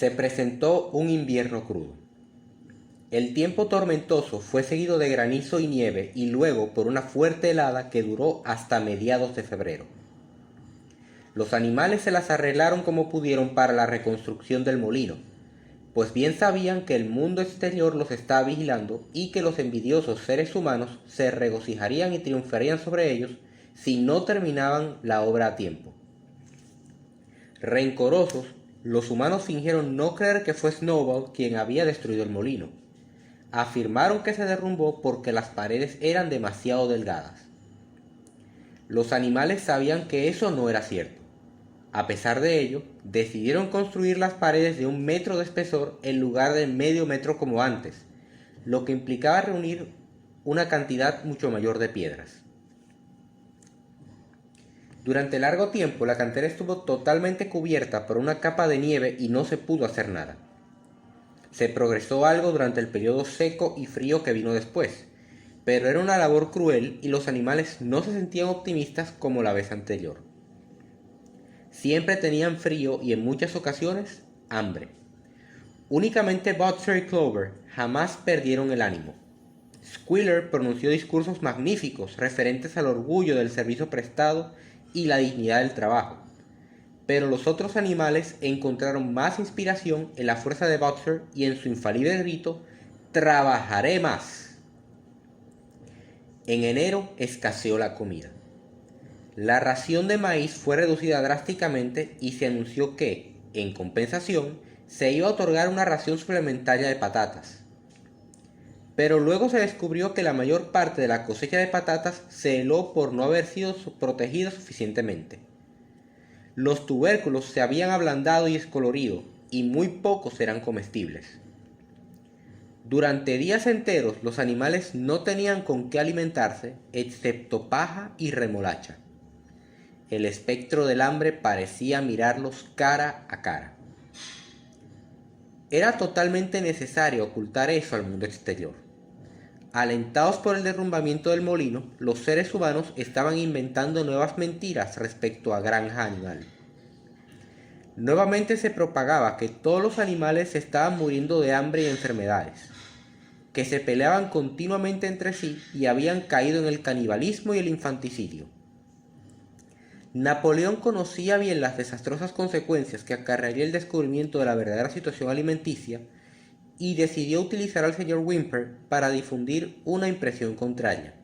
Se presentó un invierno crudo. El tiempo tormentoso fue seguido de granizo y nieve y luego por una fuerte helada que duró hasta mediados de febrero. Los animales se las arreglaron como pudieron para la reconstrucción del molino, pues bien sabían que el mundo exterior los estaba vigilando y que los envidiosos seres humanos se regocijarían y triunfarían sobre ellos si no terminaban la obra a tiempo. Rencorosos, los humanos fingieron no creer que fue Snowball quien había destruido el molino. Afirmaron que se derrumbó porque las paredes eran demasiado delgadas. Los animales sabían que eso no era cierto. A pesar de ello, decidieron construir las paredes de 1 metro de espesor en lugar de medio metro como antes, lo que implicaba reunir una cantidad mucho mayor de piedras. Durante largo tiempo la cantera estuvo totalmente cubierta por una capa de nieve y no se pudo hacer nada. Se progresó algo durante el periodo seco y frío que vino después, pero era una labor cruel y los animales no se sentían optimistas como la vez anterior. Siempre tenían frío y en muchas ocasiones hambre. Únicamente Boxer y Clover jamás perdieron el ánimo. Squealer pronunció discursos magníficos referentes al orgullo del servicio prestado y la dignidad del trabajo, pero los otros animales encontraron más inspiración en la fuerza de Boxer y en su infalible grito «¡Trabajaré más!». En enero escaseó la comida. La ración de maíz fue reducida drásticamente y se anunció que, en compensación, se iba a otorgar una ración suplementaria de patatas. Pero luego se descubrió que la mayor parte de la cosecha de patatas se heló por no haber sido protegida suficientemente. Los tubérculos se habían ablandado y descolorido, y muy pocos eran comestibles. Durante días enteros los animales no tenían con qué alimentarse, excepto paja y remolacha. El espectro del hambre parecía mirarlos cara a cara. Era totalmente necesario ocultar eso al mundo exterior. Alentados por el derrumbamiento del molino, los seres humanos estaban inventando nuevas mentiras respecto a Granja Animal. Nuevamente se propagaba que todos los animales estaban muriendo de hambre y enfermedades, que se peleaban continuamente entre sí y habían caído en el canibalismo y el infanticidio. Napoleón conocía bien las desastrosas consecuencias que acarrearía el descubrimiento de la verdadera situación alimenticia y decidió utilizar al señor Whymper para difundir una impresión contraria.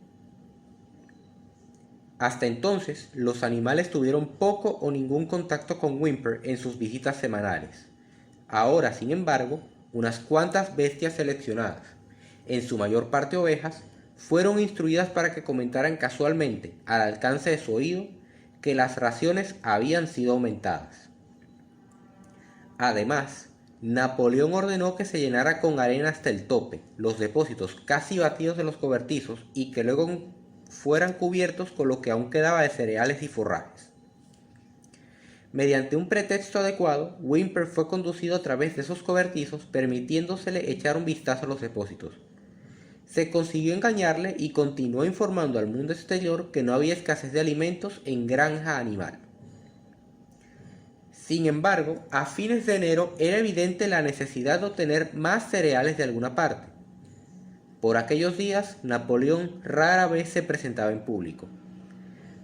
Hasta entonces, los animales tuvieron poco o ningún contacto con Whymper en sus visitas semanales. Ahora, sin embargo, unas cuantas bestias seleccionadas, en su mayor parte ovejas, fueron instruidas para que comentaran casualmente, al alcance de su oído, que las raciones habían sido aumentadas. Además, Napoleón ordenó que se llenara con arena hasta el tope los depósitos casi batidos de los cobertizos y que luego fueran cubiertos con lo que aún quedaba de cereales y forrajes. Mediante un pretexto adecuado, Whymper fue conducido a través de esos cobertizos, permitiéndosele echar un vistazo a los depósitos. Se consiguió engañarle y continuó informando al mundo exterior que no había escasez de alimentos en Granja Animal. Sin embargo, a fines de enero era evidente la necesidad de obtener más cereales de alguna parte. Por aquellos días, Napoleón rara vez se presentaba en público.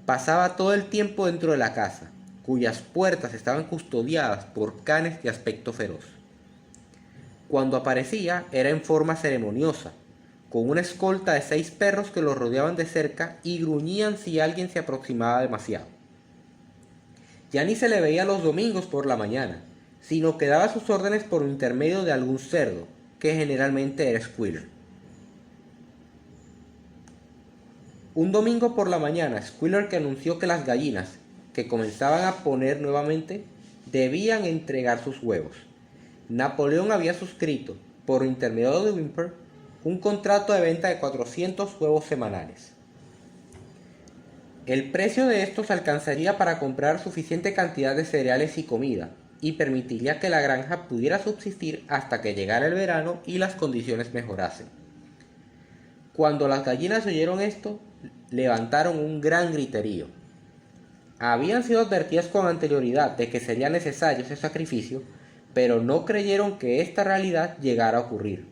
Pasaba todo el tiempo dentro de la casa, cuyas puertas estaban custodiadas por canes de aspecto feroz. Cuando aparecía era en forma ceremoniosa, con una escolta de 6 perros que lo rodeaban de cerca y gruñían si alguien se aproximaba demasiado. Ya ni se le veía los domingos por la mañana, sino que daba sus órdenes por intermedio de algún cerdo, que generalmente era Squealer. Un domingo por la mañana, Squealer que anunció que las gallinas, que comenzaban a poner nuevamente, debían entregar sus huevos. Napoleón había suscrito, por intermedio de Whymper, un contrato de venta de 400 huevos semanales. El precio de estos alcanzaría para comprar suficiente cantidad de cereales y comida, y permitiría que la granja pudiera subsistir hasta que llegara el verano y las condiciones mejorasen. Cuando las gallinas oyeron esto, levantaron un gran griterío. Habían sido advertidas con anterioridad de que sería necesario ese sacrificio, pero no creyeron que esta realidad llegara a ocurrir.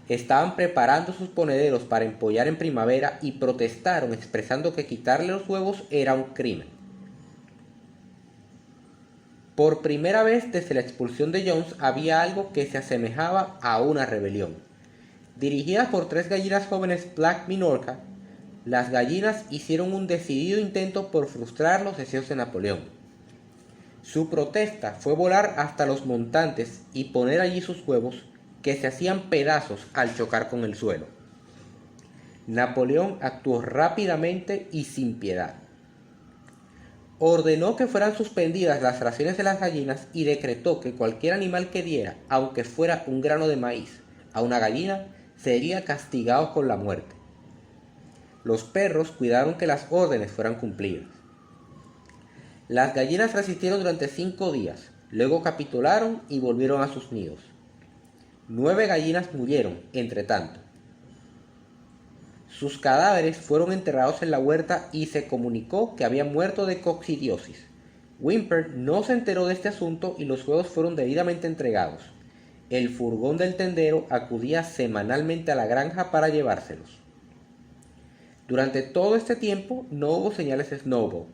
Estaban preparando sus ponederos para empollar en primavera y protestaron expresando que quitarle los huevos era un crimen. Por primera vez desde la expulsión de Jones había algo que se asemejaba a una rebelión. Dirigidas por 3 gallinas jóvenes Black Minorca, las gallinas hicieron un decidido intento por frustrar los deseos de Napoleón. Su protesta fue volar hasta los montantes y poner allí sus huevos, que se hacían pedazos al chocar con el suelo. Napoleón actuó rápidamente y sin piedad. Ordenó que fueran suspendidas las raciones de las gallinas y decretó que cualquier animal que diera, aunque fuera un grano de maíz, a una gallina, sería castigado con la muerte. Los perros cuidaron que las órdenes fueran cumplidas. Las gallinas resistieron durante 5 días, luego capitularon y volvieron a sus nidos. 9 gallinas murieron, entre tanto. Sus cadáveres fueron enterrados en la huerta y se comunicó que habían muerto de coccidiosis. Whymper no se enteró de este asunto y los huevos fueron debidamente entregados. El furgón del tendero acudía semanalmente a la granja para llevárselos. Durante todo este tiempo no hubo señales de Snowball.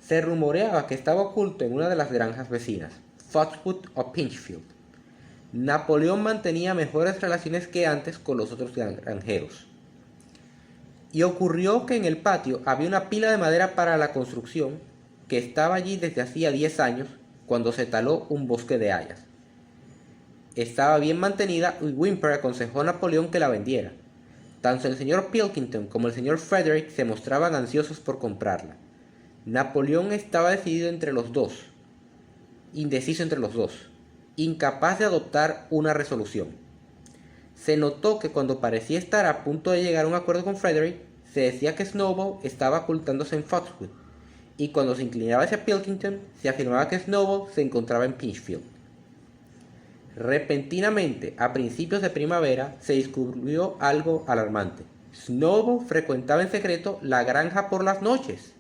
Se rumoreaba que estaba oculto en una de las granjas vecinas, Foxwood o Pinchfield. Napoleón mantenía mejores relaciones que antes con los otros granjeros. Y ocurrió que en el patio había una pila de madera para la construcción que estaba allí desde hacía 10 años, cuando se taló un bosque de hayas. Estaba bien mantenida y Whymper aconsejó a Napoleón que la vendiera. Tanto el señor Pilkington como el señor Frederick se mostraban ansiosos por comprarla. Napoleón estaba decidido entre los dos, indeciso entre los dos, incapaz de adoptar una resolución. Se notó que cuando parecía estar a punto de llegar a un acuerdo con Frederick, se decía que Snowball estaba ocultándose en Foxwood, y cuando se inclinaba hacia Pilkington, se afirmaba que Snowball se encontraba en Pinchfield. Repentinamente, a principios de primavera, se descubrió algo alarmante. Snowball frecuentaba en secreto la granja por las noches.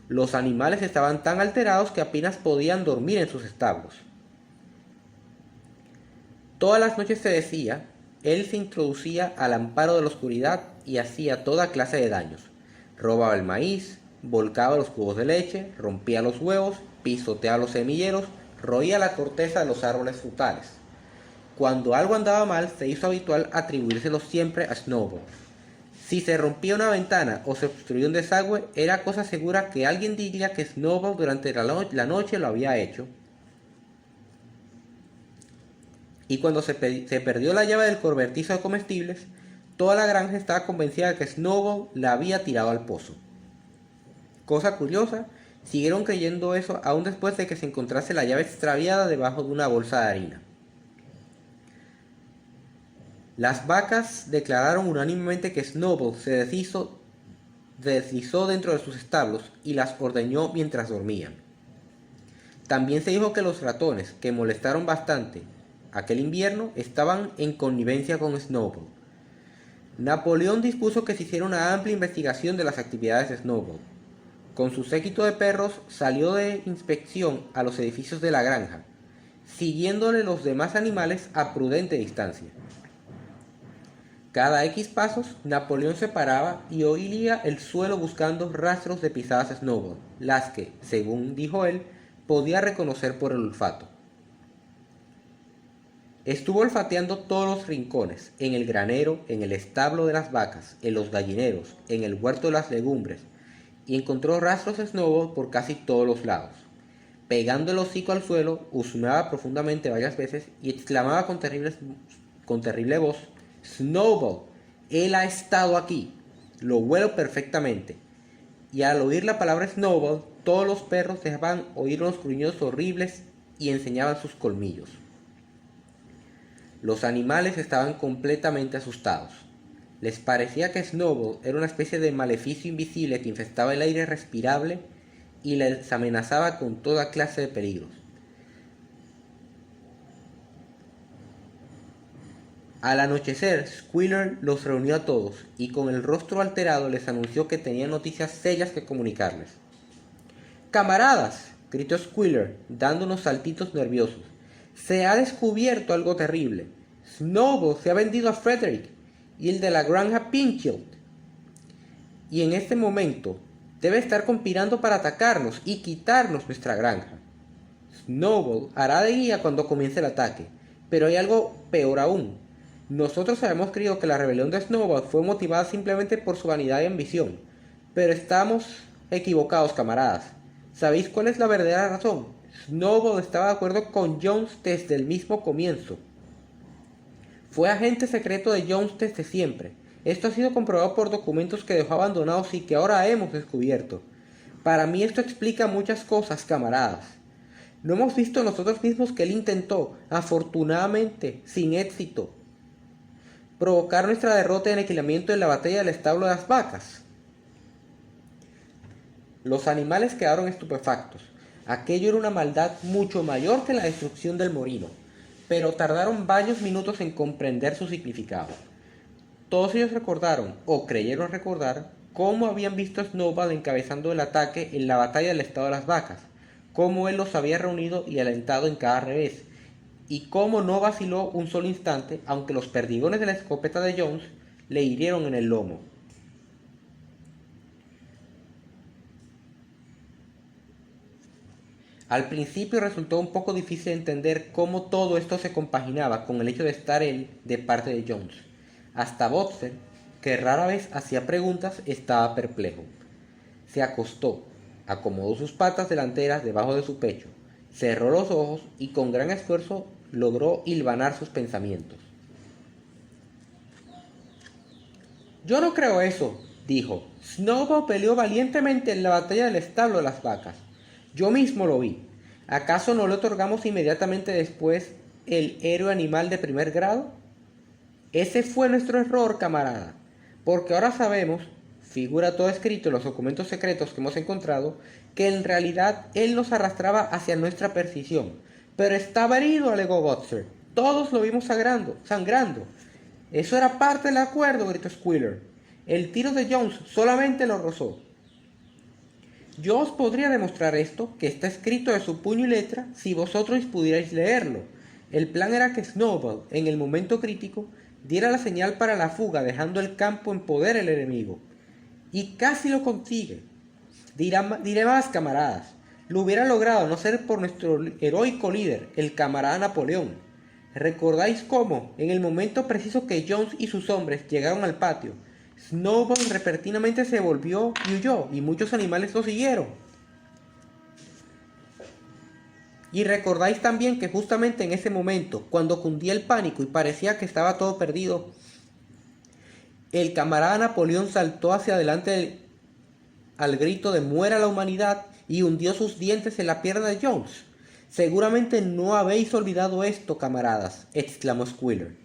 Los animales estaban tan alterados que apenas podían dormir en sus establos. Todas las noches se decía, él se introducía al amparo de la oscuridad y hacía toda clase de daños. Robaba el maíz, volcaba los cubos de leche, rompía los huevos, pisoteaba los semilleros, roía la corteza de los árboles frutales. Cuando algo andaba mal, se hizo habitual atribuírselo siempre a Snowball. Si se rompía una ventana o se obstruía un desagüe, era cosa segura que alguien diría que Snowball durante la noche lo había hecho. Y cuando se perdió la llave del cobertizo de comestibles, toda la granja estaba convencida de que Snowball la había tirado al pozo. Cosa curiosa, siguieron creyendo eso aún después de que se encontrase la llave extraviada debajo de una bolsa de harina. Las vacas declararon unánimemente que Snowball se deslizó dentro de sus establos y las ordeñó mientras dormían. También se dijo que los ratones, que molestaron bastante aquel invierno, estaban en connivencia con Snowball. Napoleón dispuso que se hiciera una amplia investigación de las actividades de Snowball. Con su séquito de perros salió de inspección a los edificios de la granja, siguiéndole los demás animales a prudente distancia. Cada X pasos, Napoleón se paraba y oía el suelo buscando rastros de pisadas de Snowball, las que, según dijo él, podía reconocer por el olfato. Estuvo olfateando todos los rincones, en el granero, en el establo de las vacas, en los gallineros, en el huerto de las legumbres, y encontró rastros de Snowball por casi todos los lados. Pegando el hocico al suelo, husmeaba profundamente varias veces y exclamaba con terrible voz: «Snowball, él ha estado aquí, lo huelo perfectamente». Y al oír la palabra Snowball, todos los perros dejaban oír unos gruñidos horribles y enseñaban sus colmillos. Los animales estaban completamente asustados. Les parecía que Snowball era una especie de maleficio invisible que infestaba el aire respirable y les amenazaba con toda clase de peligros. Al anochecer, Squealer los reunió a todos y con el rostro alterado les anunció que tenía noticias serias que comunicarles. «¡Camaradas!», gritó Squealer, dando unos saltitos nerviosos. Se ha descubierto algo terrible. Snowball se ha vendido a Frederick y el de la granja Pinchild. Y en este momento debe estar conspirando para atacarnos y quitarnos nuestra granja. Snowball hará de guía cuando comience el ataque, pero hay algo peor aún. Nosotros habíamos creído que la rebelión de Snowball fue motivada simplemente por su vanidad y ambición, pero estamos equivocados, camaradas. ¿Sabéis cuál es la verdadera razón? Snowball estaba de acuerdo con Jones desde el mismo comienzo. Fue agente secreto de Jones desde siempre. Esto ha sido comprobado por documentos que dejó abandonados y que ahora hemos descubierto. Para mí esto explica muchas cosas, camaradas. No hemos visto nosotros mismos que él intentó, afortunadamente, sin éxito, provocar nuestra derrota y aniquilamiento en la batalla del establo de las vacas. Los animales quedaron estupefactos. Aquello era una maldad mucho mayor que la destrucción del molino, pero tardaron varios minutos en comprender su significado. Todos ellos recordaron, o creyeron recordar, cómo habían visto a Snowball encabezando el ataque en la batalla del estado de las vacas, cómo él los había reunido y alentado en cada revés, y cómo no vaciló un solo instante, aunque los perdigones de la escopeta de Jones le hirieron en el lomo. Al principio resultó un poco difícil entender cómo todo esto se compaginaba con el hecho de estar él de parte de Jones. Hasta Boxer, que rara vez hacía preguntas, estaba perplejo. Se acostó, acomodó sus patas delanteras debajo de su pecho, cerró los ojos y con gran esfuerzo logró hilvanar sus pensamientos. «Yo no creo eso», dijo. «Snowball peleó valientemente en la batalla del establo de las vacas. Yo mismo lo vi. ¿Acaso no le otorgamos inmediatamente después el héroe animal de primer grado? Ese fue nuestro error, camarada, porque ahora sabemos, figura todo escrito en los documentos secretos que hemos encontrado, que en realidad él nos arrastraba hacia nuestra perdición. Pero estaba herido», alegó Butzer. «Todos lo vimos sangrando. Eso era parte del acuerdo», gritó Squealer. «El tiro de Jones solamente lo rozó». «Yo os podría demostrar esto, que está escrito de su puño y letra, si vosotros pudierais leerlo. El plan era que Snowball, en el momento crítico, diera la señal para la fuga, dejando el campo en poder del enemigo. Y casi lo consigue. Diré más, camaradas. Lo hubiera logrado no ser por nuestro heroico líder, el camarada Napoleón. ¿Recordáis cómo, en el momento preciso que Jones y sus hombres llegaron al patio, Snowball repentinamente se volvió y huyó, y muchos animales lo siguieron? Y recordáis también que justamente en ese momento, cuando cundía el pánico y parecía que estaba todo perdido, el camarada Napoleón saltó hacia adelante al grito de «muera la humanidad» y hundió sus dientes en la pierna de Jones. «Seguramente no habéis olvidado esto, camaradas», exclamó Squealer.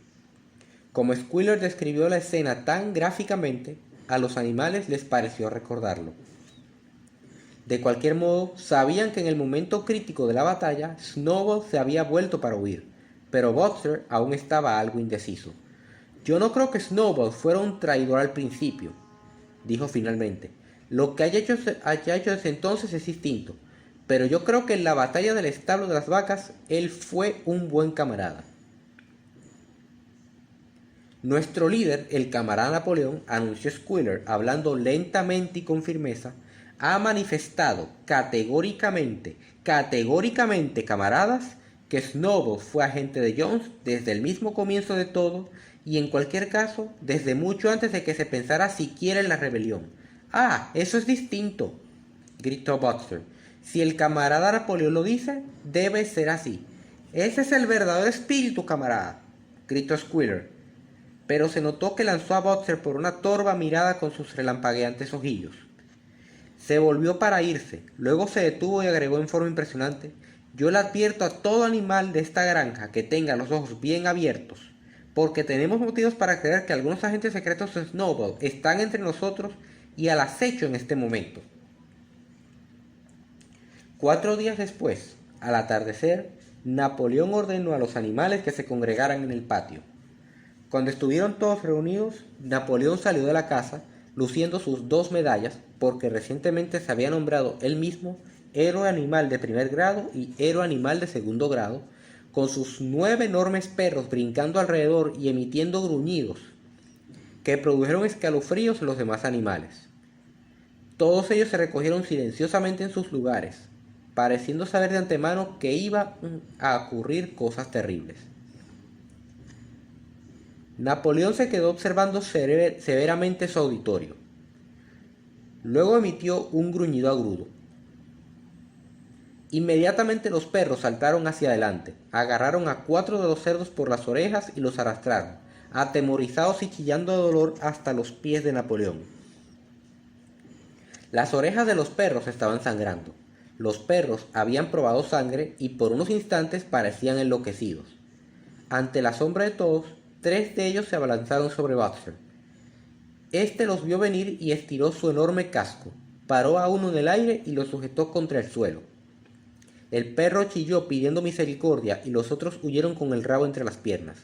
Como Squealer describió la escena tan gráficamente, a los animales les pareció recordarlo. De cualquier modo, sabían que en el momento crítico de la batalla, Snowball se había vuelto para huir, pero Butzer aún estaba algo indeciso. «Yo no creo que Snowball fuera un traidor al principio», dijo finalmente. «Lo que haya hecho desde entonces es distinto, pero yo creo que en la batalla del establo de las vacas, él fue un buen camarada». «Nuestro líder, el camarada Napoleón», anunció Squealer, hablando lentamente y con firmeza, «ha manifestado categóricamente, camaradas, que Snowball fue agente de Jones desde el mismo comienzo de todo, y en cualquier caso, desde mucho antes de que se pensara siquiera en la rebelión». «Ah, eso es distinto», gritó Butzer. «Si el camarada Napoleón lo dice, debe ser así». «Ese es el verdadero espíritu, camarada», gritó Squealer. Pero se notó que lanzó a Butzer por una torva mirada con sus relampagueantes ojillos. Se volvió para irse, luego se detuvo y agregó en forma impresionante: «Yo le advierto a todo animal de esta granja que tenga los ojos bien abiertos, porque tenemos motivos para creer que algunos agentes secretos de Snowball están entre nosotros y al acecho en este momento». 4 días después, al atardecer, Napoleón ordenó a los animales que se congregaran en el patio. Cuando estuvieron todos reunidos, Napoleón salió de la casa luciendo sus 2 medallas, porque recientemente se había nombrado él mismo héroe animal de primer grado y héroe animal de segundo grado, con sus 9 enormes perros brincando alrededor y emitiendo gruñidos que produjeron escalofríos en los demás animales. Todos ellos se recogieron silenciosamente en sus lugares, pareciendo saber de antemano que iban a ocurrir cosas terribles. Napoleón se quedó observando severamente su auditorio. Luego emitió un gruñido agudo. Inmediatamente los perros saltaron hacia adelante, agarraron a 4 de los cerdos por las orejas y los arrastraron, atemorizados y chillando de dolor hasta los pies de Napoleón. Las orejas de los perros estaban sangrando. Los perros habían probado sangre y por unos instantes parecían enloquecidos. Ante el asombro de todos, 3 de ellos se abalanzaron sobre Boxer. Este los vio venir y estiró su enorme casco, paró a uno en el aire y lo sujetó contra el suelo. El perro chilló pidiendo misericordia y los otros huyeron con el rabo entre las piernas.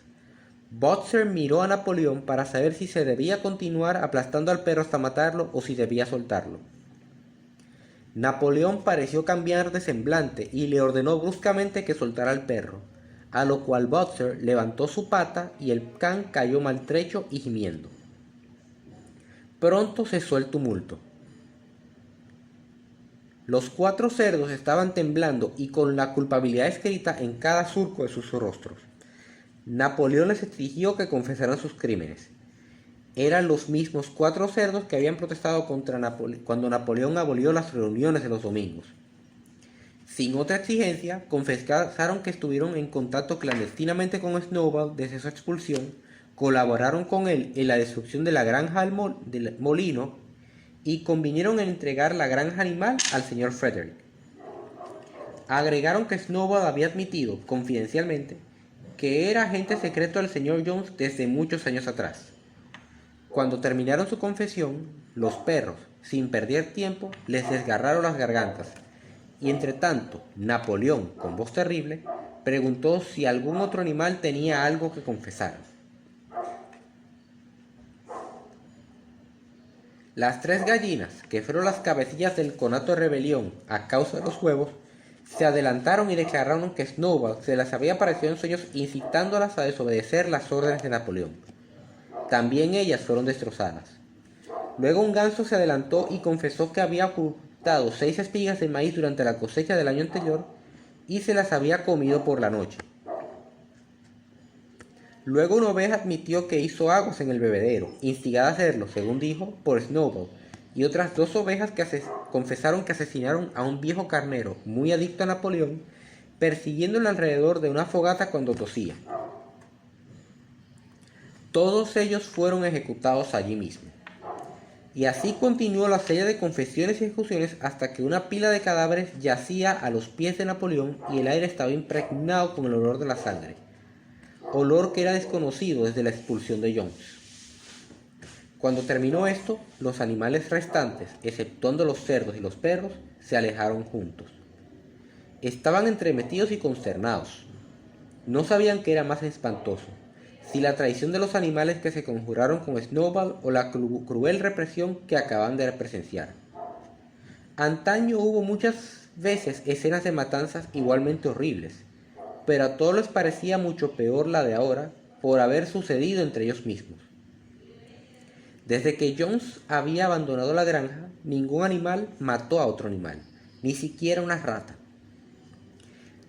Boxer miró a Napoleón para saber si se debía continuar aplastando al perro hasta matarlo o si debía soltarlo. Napoleón pareció cambiar de semblante y le ordenó bruscamente que soltara al perro, a lo cual Boxer levantó su pata y el can cayó maltrecho y gimiendo. Pronto cesó el tumulto. Los 4 cerdos estaban temblando y con la culpabilidad escrita en cada surco de sus rostros. Napoleón les exigió que confesaran sus crímenes. Eran los mismos 4 cerdos que habían protestado contra cuando Napoleón abolió las reuniones de los domingos. Sin otra exigencia, confesaron que estuvieron en contacto clandestinamente con Snowball desde su expulsión, colaboraron con él en la destrucción de la granja del molino y convinieron en entregar la granja animal al señor Frederick. Agregaron que Snowball había admitido, confidencialmente, que era agente secreto del señor Jones desde muchos años atrás. Cuando terminaron su confesión, los perros, sin perder tiempo, les desgarraron las gargantas, y entre tanto, Napoleón, con voz terrible, preguntó si algún otro animal tenía algo que confesar. Las 3 gallinas, que fueron las cabecillas del conato de rebelión a causa de los huevos, se adelantaron y declararon que Snowball se las había aparecido en sueños incitándolas a desobedecer las órdenes de Napoleón. También ellas fueron destrozadas. Luego un ganso se adelantó y confesó que había ocultado 6 espigas de maíz durante la cosecha del año anterior y se las había comido por la noche. Luego una oveja admitió que hizo aguas en el bebedero, instigada a hacerlo, según dijo, por Snowball, y otras 2 ovejas que confesaron que asesinaron a un viejo carnero muy adicto a Napoleón, persiguiéndolo alrededor de una fogata cuando tosía. Todos ellos fueron ejecutados allí mismo. Y así continuó la serie de confesiones y ejecuciones hasta que una pila de cadáveres yacía a los pies de Napoleón y el aire estaba impregnado con el olor de la sangre, olor que era desconocido desde la expulsión de Jones. Cuando terminó esto, los animales restantes, exceptuando los cerdos y los perros, se alejaron juntos. Estaban entremetidos y consternados. No sabían qué era más espantoso, si la traición de los animales que se conjuraron con Snowball o la cruel represión que acaban de presenciar. Antaño hubo muchas veces escenas de matanzas igualmente horribles, pero a todos les parecía mucho peor la de ahora por haber sucedido entre ellos mismos. Desde que Jones había abandonado la granja, ningún animal mató a otro animal, ni siquiera una rata.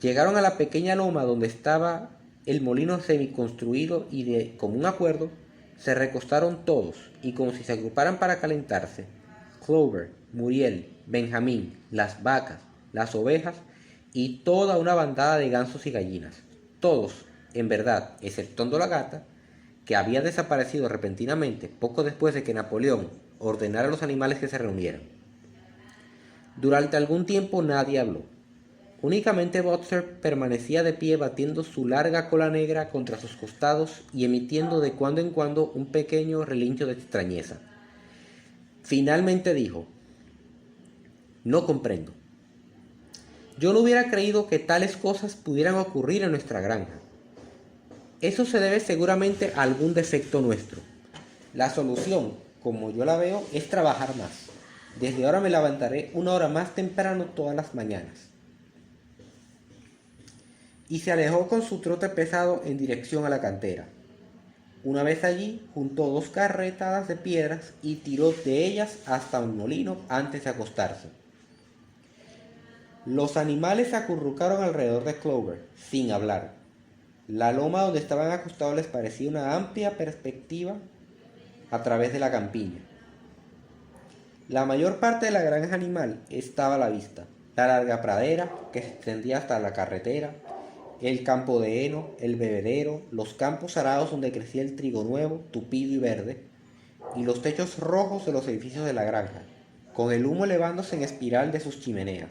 Llegaron a la pequeña loma donde estaba el molino semiconstruido y de común acuerdo se recostaron todos y como si se agruparan para calentarse, Clover, Muriel, Benjamín, las vacas, las ovejas y toda una bandada de gansos y gallinas, todos, en verdad, exceptuando la gata, que había desaparecido repentinamente poco después de que Napoleón ordenara a los animales que se reunieran. Durante algún tiempo nadie habló. Únicamente Boxer permanecía de pie batiendo su larga cola negra contra sus costados y emitiendo de cuando en cuando un pequeño relincho de extrañeza. Finalmente dijo: «No comprendo. Yo no hubiera creído que tales cosas pudieran ocurrir en nuestra granja. Eso se debe seguramente a algún defecto nuestro. La solución, como yo la veo, es trabajar más. Desde ahora me levantaré 1 hora más temprano todas las mañanas. y se alejó con su trote pesado en dirección a la cantera. Una vez allí, juntó 2 carretadas de piedras y tiró de ellas hasta un molino antes de acostarse. Los animales se acurrucaron alrededor de Clover, sin hablar. La loma donde estaban acostados les parecía una amplia perspectiva a través de la campiña. La mayor parte de la granja animal estaba a la vista. La larga pradera, que se extendía hasta la carretera, el campo de heno, el bebedero, los campos arados donde crecía el trigo nuevo, tupido y verde, y los techos rojos de los edificios de la granja, con el humo elevándose en espiral de sus chimeneas.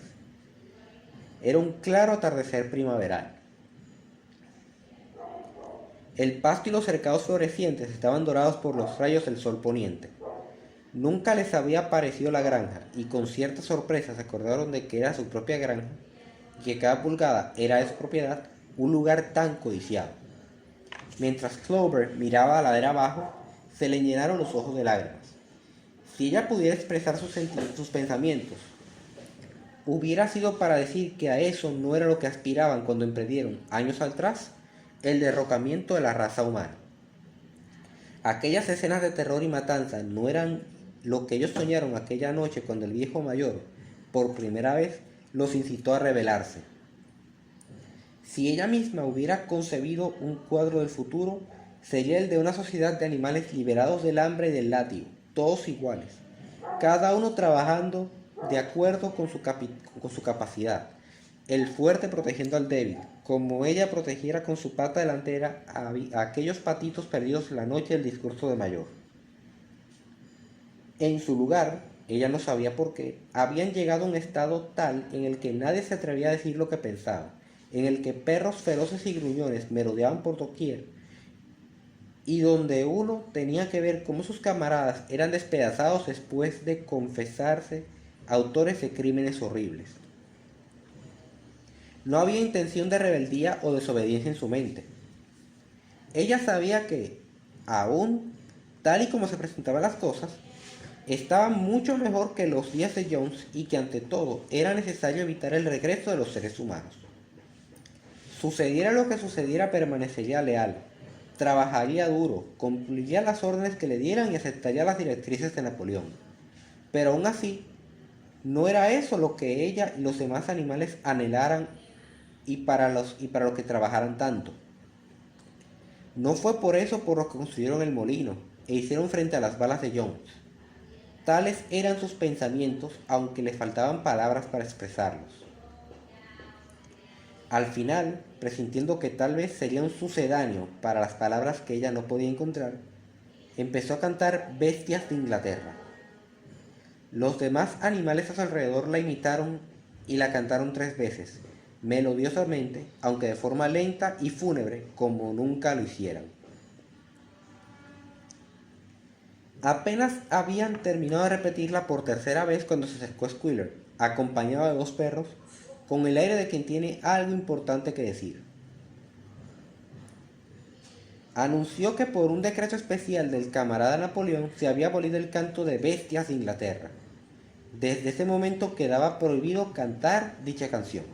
Era un claro atardecer primaveral. El pasto y los cercados florecientes estaban dorados por los rayos del sol poniente. Nunca les había parecido la granja, y con cierta sorpresa se acordaron de que era su propia granja, y que cada pulgada era de su propiedad, un lugar tan codiciado. Mientras Clover miraba a la ladera abajo, se le llenaron los ojos de lágrimas. Si ella pudiera expresar sus pensamientos, hubiera sido para decir que a eso no era lo que aspiraban cuando emprendieron, años atrás, el derrocamiento de la raza humana. Aquellas escenas de terror y matanza no eran lo que ellos soñaron aquella noche cuando el viejo mayor, por primera vez, los incitó a rebelarse. Si ella misma hubiera concebido un cuadro del futuro, sería el de una sociedad de animales liberados del hambre y del látigo, todos iguales, cada uno trabajando de acuerdo con su capacidad, el fuerte protegiendo al débil, como ella protegiera con su pata delantera a aquellos patitos perdidos en la noche del discurso de Mayor. En su lugar, ella no sabía por qué, habían llegado a un estado tal en el que nadie se atrevía a decir lo que pensaba, en el que perros feroces y gruñones merodeaban por doquier, y donde uno tenía que ver cómo sus camaradas eran despedazados después de confesarse autores de crímenes horribles. No había intención de rebeldía o desobediencia en su mente. Ella sabía que, aún tal y como se presentaban las cosas, estaban mucho mejor que los días de Jones y que ante todo era necesario evitar el regreso de los seres humanos. Sucediera lo que sucediera, permanecería leal, trabajaría duro, cumpliría las órdenes que le dieran y aceptaría las directrices de Napoleón. Pero aún así, no era eso lo que ella y los demás animales anhelaran y para lo que trabajaran tanto. No fue por eso por lo que construyeron el molino e hicieron frente a las balas de Jones. Tales eran sus pensamientos, aunque les faltaban palabras para expresarlos. Al final, presintiendo que tal vez sería un sucedáneo para las palabras que ella no podía encontrar, empezó a cantar Bestias de Inglaterra. Los demás animales a su alrededor la imitaron y la cantaron 3 veces, melodiosamente, aunque de forma lenta y fúnebre, como nunca lo hicieran. Apenas habían terminado de repetirla por tercera vez cuando se acercó Squealer, acompañado de 2 perros, con el aire de quien tiene algo importante que decir. Anunció que por un decreto especial del camarada Napoleón se había abolido el canto de Bestias de Inglaterra. Desde ese momento quedaba prohibido cantar dicha canción.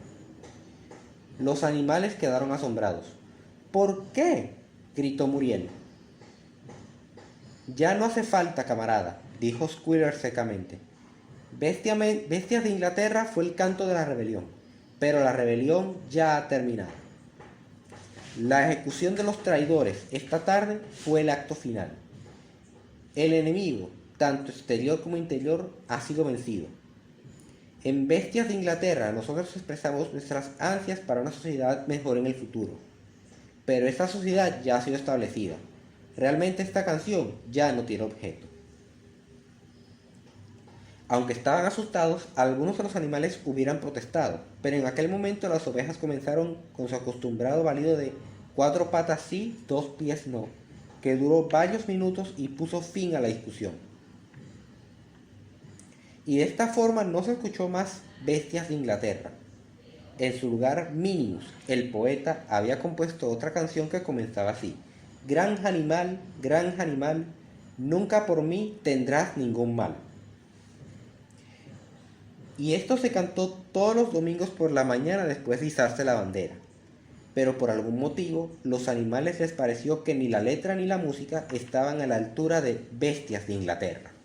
Los animales quedaron asombrados. ¿Por qué?, gritó Muriel. Ya no hace falta, camarada, dijo Squealer secamente. Bestias de Inglaterra fue el canto de la rebelión, pero la rebelión ya ha terminado. La ejecución de los traidores esta tarde fue el acto final. El enemigo, tanto exterior como interior, ha sido vencido. En Bestias de Inglaterra nosotros expresamos nuestras ansias para una sociedad mejor en el futuro. Pero esta sociedad ya ha sido establecida. Realmente esta canción ya no tiene objeto. Aunque estaban asustados, algunos de los animales hubieran protestado, pero en aquel momento las ovejas comenzaron con su acostumbrado balido de 4 patas sí, 2 pies no, que duró varios minutos y puso fin a la discusión. Y de esta forma no se escuchó más Bestias de Inglaterra. En su lugar, Minimus, el poeta, había compuesto otra canción que comenzaba así: Gran animal, nunca por mí tendrás ningún mal. Y esto se cantó todos los domingos por la mañana después de izarse la bandera. pero por algún motivo los animales les pareció que ni la letra ni la música estaban a la altura de Bestias de Inglaterra.